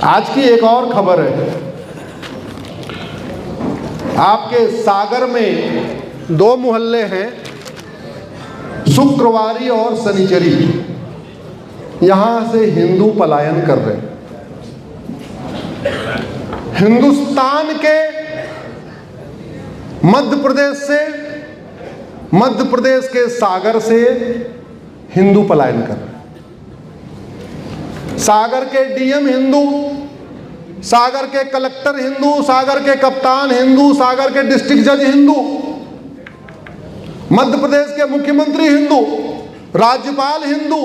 आज की एक और खबर है, आपके सागर में दो मोहल्ले हैं, शुक्रवारी और शनिचरी। यहां से हिंदू पलायन कर रहे हैं। हिंदुस्तान के मध्य प्रदेश से, मध्य प्रदेश के सागर से हिंदू पलायन कर रहे हैं। सागर के डीएम हिंदू, सागर के कलेक्टर हिंदू, सागर के कप्तान हिंदू, सागर के डिस्ट्रिक्ट जज हिंदू, मध्य प्रदेश के मुख्यमंत्री हिंदू, राज्यपाल हिंदू,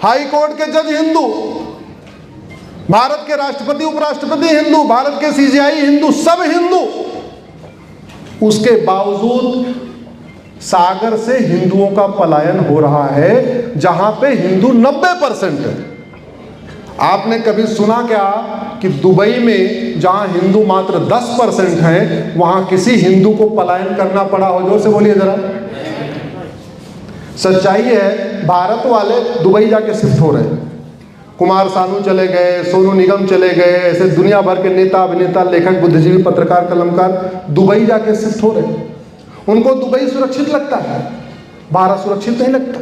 हाई कोर्ट के जज हिंदू, भारत के राष्ट्रपति उपराष्ट्रपति हिंदू, भारत के सीजीआई हिंदू, सब हिंदू। उसके बावजूद सागर से हिंदुओं का पलायन हो रहा है, जहां पे हिंदू 90% है। आपने कभी सुना क्या कि दुबई में जहां हिंदू मात्र 10% हैं, वहां किसी हिंदू को पलायन करना पड़ा हो? जोर से बोलिए जरा। सच्चाई है, भारत वाले दुबई जाके शिफ्ट हो रहे हैं। कुमार सानू चले गए, सोनू निगम चले गए, ऐसे दुनिया भर के नेता अभिनेता लेखक बुद्धिजीवी पत्रकार कलमकार दुबई जाके शिफ्ट हो रहे हैं। उनको दुबई सुरक्षित लगता है, भारत सुरक्षित नहीं लगता।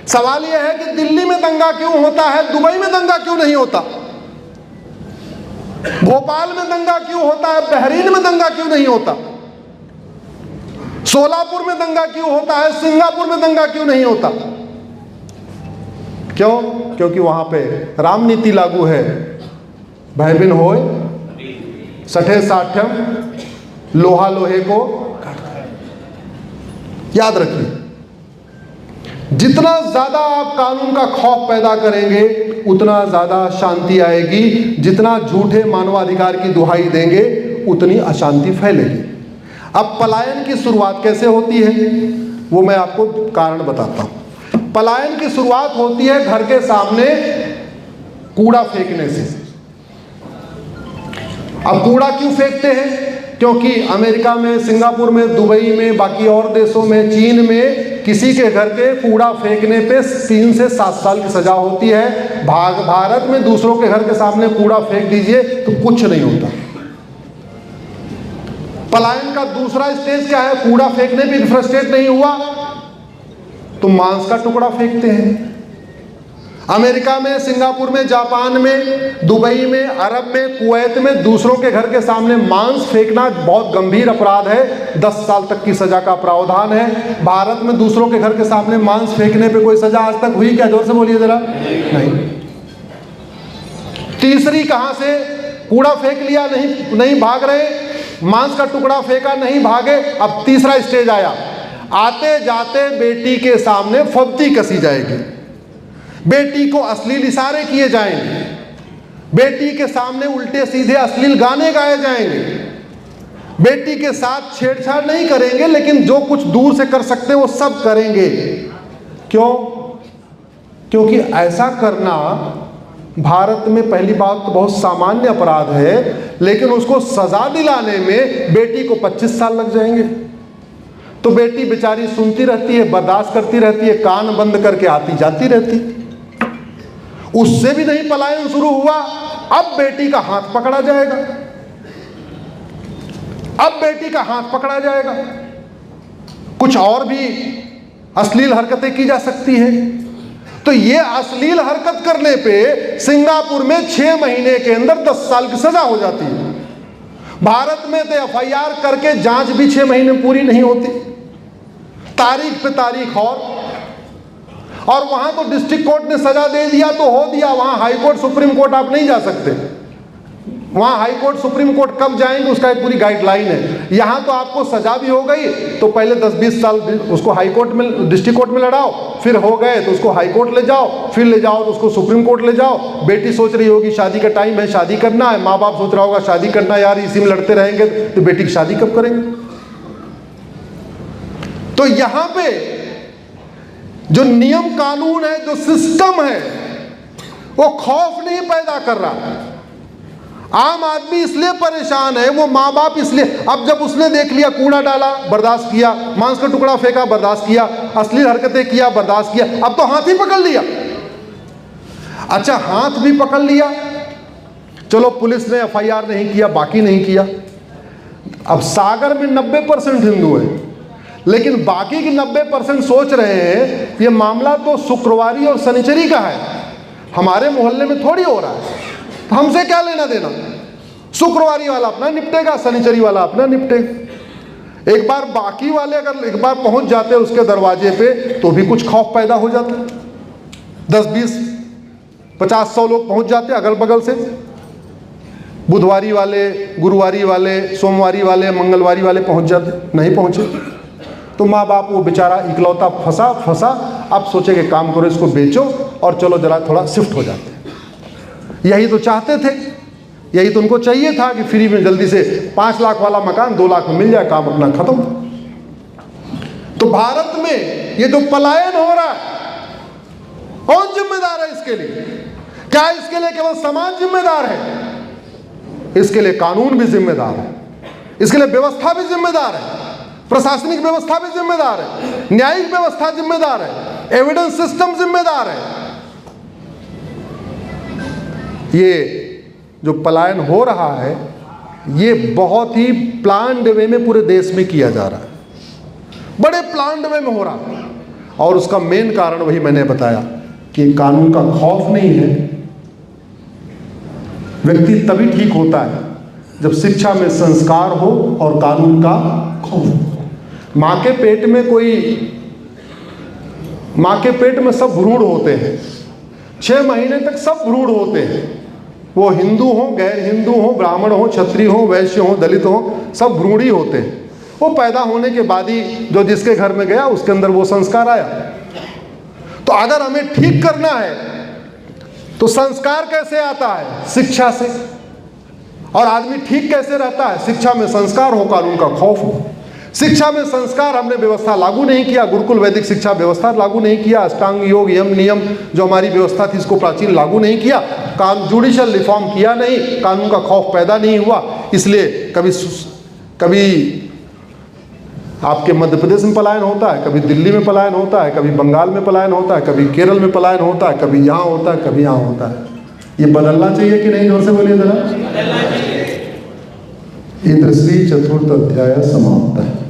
सवाल यह है कि दिल्ली में दंगा क्यों होता है, दुबई में दंगा क्यों नहीं होता? भोपाल में दंगा क्यों होता है, बहरीन में दंगा क्यों नहीं होता? सोलापुर में दंगा क्यों होता है, सिंगापुर में दंगा क्यों नहीं होता? क्यों? क्योंकि वहां पे राम नीति लागू है। भयबिन होए सठे साठ्यम, लोहा लोहे को याद रखिए। जितना ज्यादा आप कानून का खौफ पैदा करेंगे, उतना ज्यादा शांति आएगी। जितना झूठे मानवाधिकार की दुहाई देंगे, उतनी अशांति फैलेगी। अब पलायन की शुरुआत कैसे होती है, वो मैं आपको कारण बताता हूं। पलायन की शुरुआत होती है घर के सामने कूड़ा फेंकने से। अब कूड़ा क्यों फेंकते हैं? क्योंकि अमेरिका में, सिंगापुर में, दुबई में, बाकी और देशों में, चीन में किसी के घर के कूड़ा फेंकने पे 3 से 7 साल की सजा होती है। भारत में दूसरों के घर के सामने कूड़ा फेंक दीजिए तो कुछ नहीं होता। पलायन का दूसरा स्टेज क्या है? कूड़ा फेंकने पे फ्रस्ट्रेट नहीं हुआ तो मांस का टुकड़ा फेंकते हैं। अमेरिका में, सिंगापुर में, जापान में, दुबई में, अरब में, कुवैत में दूसरों के घर के सामने मांस फेंकना बहुत गंभीर अपराध है, 10 साल तक की सजा का प्रावधान है। भारत में दूसरों के घर के सामने मांस फेंकने पे कोई सजा आज तक हुई क्या? जोर से बोलिए जरा। नहीं। तीसरी कहां से? कूड़ा फेंक लिया, नहीं भाग रहे, मांस का टुकड़ा फेंका, नहीं भागे। अब तीसरा स्टेज आया, आते जाते बेटी के सामने फब्ती कसी जाएगी, बेटी को अश्लील इशारे किए जाएंगे, बेटी के सामने उल्टे सीधे अश्लील गाने गाए जाएंगे, बेटी के साथ छेड़छाड़ नहीं करेंगे, लेकिन जो कुछ दूर से कर सकते हैं वो सब करेंगे। क्यों? क्योंकि ऐसा करना भारत में पहली बात तो बहुत सामान्य अपराध है, लेकिन उसको सजा दिलाने में बेटी को 25 साल लग जाएंगे। तो बेटी बेचारी सुनती रहती है, बर्दाश्त करती रहती है, कान बंद करके आती जाती रहती। उससे भी नहीं पलायन शुरू हुआ, अब बेटी का हाथ पकड़ा जाएगा, अब बेटी का हाथ पकड़ा जाएगा। कुछ और भी अश्लील हरकतें की जा सकती है। तो ये अश्लील हरकत करने पे सिंगापुर में 6 महीने के अंदर 10 साल की सजा हो जाती है। भारत में तो एफआईआर करके जांच भी 6 महीने पूरी नहीं होती, तारीख पे तारीख। और वहां तो डिस्ट्रिक्ट कोर्ट ने सजा दे दिया तो हो दिया, वहां हाई कोर्ट सुप्रीम कोर्ट आप नहीं जा सकते। वहां हाई कोर्ट सुप्रीम कोर्ट कब जाएंगे उसका एक पूरी गाइडलाइन है। यहां तो आपको सजा भी हो गई तो पहले 10-20 साल उसको हाई कोर्ट में, डिस्ट्रिक्ट कोर्ट में लड़ाओ, फिर हो गए तो उसको हाई कोर्ट ले जाओ, फिर ले जाओ तो उसको सुप्रीम कोर्ट ले जाओ। बेटी सोच रही होगी शादी का टाइम है, शादी करना है, माँ बाप सोच रहा होगा शादी करना, यार इसी में लड़ते रहेंगे तो बेटी की शादी कब करेंगे? तो यहां पे जो नियम कानून है, जो सिस्टम है, वो खौफ नहीं पैदा कर रहा। आम आदमी इसलिए परेशान है, वो माँ बाप इसलिए। अब जब उसने देख लिया, कूड़ा डाला बर्दाश्त किया, मांस का टुकड़ा फेंका बर्दाश्त किया, अश्लील हरकतें किया बर्दाश्त किया, अब तो हाथ ही पकड़ लिया। अच्छा, हाथ भी पकड़ लिया चलो पुलिस ने FIR नहीं किया, बाकी नहीं किया। अब सागर में 90% हिंदू हैं, लेकिन बाकी के 90% सोच रहे हैं ये मामला तो शुक्रवारी और शनिचरी का है, हमारे मोहल्ले में थोड़ी हो रहा है, तो हमसे क्या लेना देना। शुक्रवारी वाला अपना निपटेगा, शनिचरी वाला अपना निपटेगा। एक बार बाकी वाले अगर एक बार पहुंच जाते उसके दरवाजे पे तो भी कुछ खौफ पैदा हो जाता। 10, 20, 50, 100 लोग पहुंच जाते अगल बगल से। बुधवारी वाले, गुरुवारी वाले, सोमवारी वाले, मंगलवारी वाले पहुंच जाते, नहीं पहुंचे तो माँ बाप वो बेचारा इकलौता फंसा। अब सोचे कि काम करो, इसको बेचो और चलो जरा थोड़ा शिफ्ट हो जाते। यही तो चाहते थे, यही तो उनको चाहिए था कि फ्री में जल्दी से 5 लाख वाला मकान 2 लाख में मिल जाए, काम अपना खत्म। तो भारत में ये जो पलायन हो रहा है, कौन जिम्मेदार है इसके लिए? क्या इसके लिए केवल समाज जिम्मेदार है? इसके लिए कानून भी जिम्मेदार है, इसके लिए व्यवस्था भी जिम्मेदार है, प्रशासनिक व्यवस्था भी जिम्मेदार है, न्यायिक व्यवस्था जिम्मेदार है, एविडेंस सिस्टम जिम्मेदार है। ये जो पलायन हो रहा है ये बहुत ही प्लान्ड वे में पूरे देश में किया जा रहा है, बड़े प्लान्ड वे में हो रहा है। और उसका मेन कारण वही मैंने बताया कि कानून का खौफ नहीं है। व्यक्ति तभी ठीक होता है जब शिक्षा में संस्कार हो और कानून का खौफ। माँ के पेट में सब भ्रूण होते हैं, 6 महीने तक सब भ्रूण होते हैं, वो हिंदू हो, गैर हिंदू हो, ब्राह्मण हो, क्षत्रिय हो, वैश्य हो, दलित हो, सब भ्रूण ही होते हैं। वो पैदा होने के बाद ही जो जिसके घर में गया उसके अंदर वो संस्कार आया। तो अगर हमें ठीक करना है तो संस्कार कैसे आता है? शिक्षा से। और आदमी ठीक कैसे रहता है? शिक्षा में संस्कार हो, कानून का खौफ हो। शिक्षा में संस्कार हमने व्यवस्था लागू नहीं किया, गुरुकुल वैदिक शिक्षा व्यवस्था लागू नहीं किया, अष्टांग योग यम नियम जो हमारी व्यवस्था थी इसको प्राचीन लागू नहीं किया, जुडिशल रिफॉर्म किया नहीं, कानून का खौफ पैदा नहीं हुआ। इसलिए कभी आपके मध्य प्रदेश में पलायन होता है, कभी दिल्ली में पलायन होता है, कभी बंगाल में पलायन होता है, कभी केरल में पलायन होता है, कभी यहाँ होता है, कभी यहाँ होता है। ये बदलना चाहिए कि नहीं? जोर से बोलिए जरा। इंद्र श्री 4th अध्याय समाप्त है।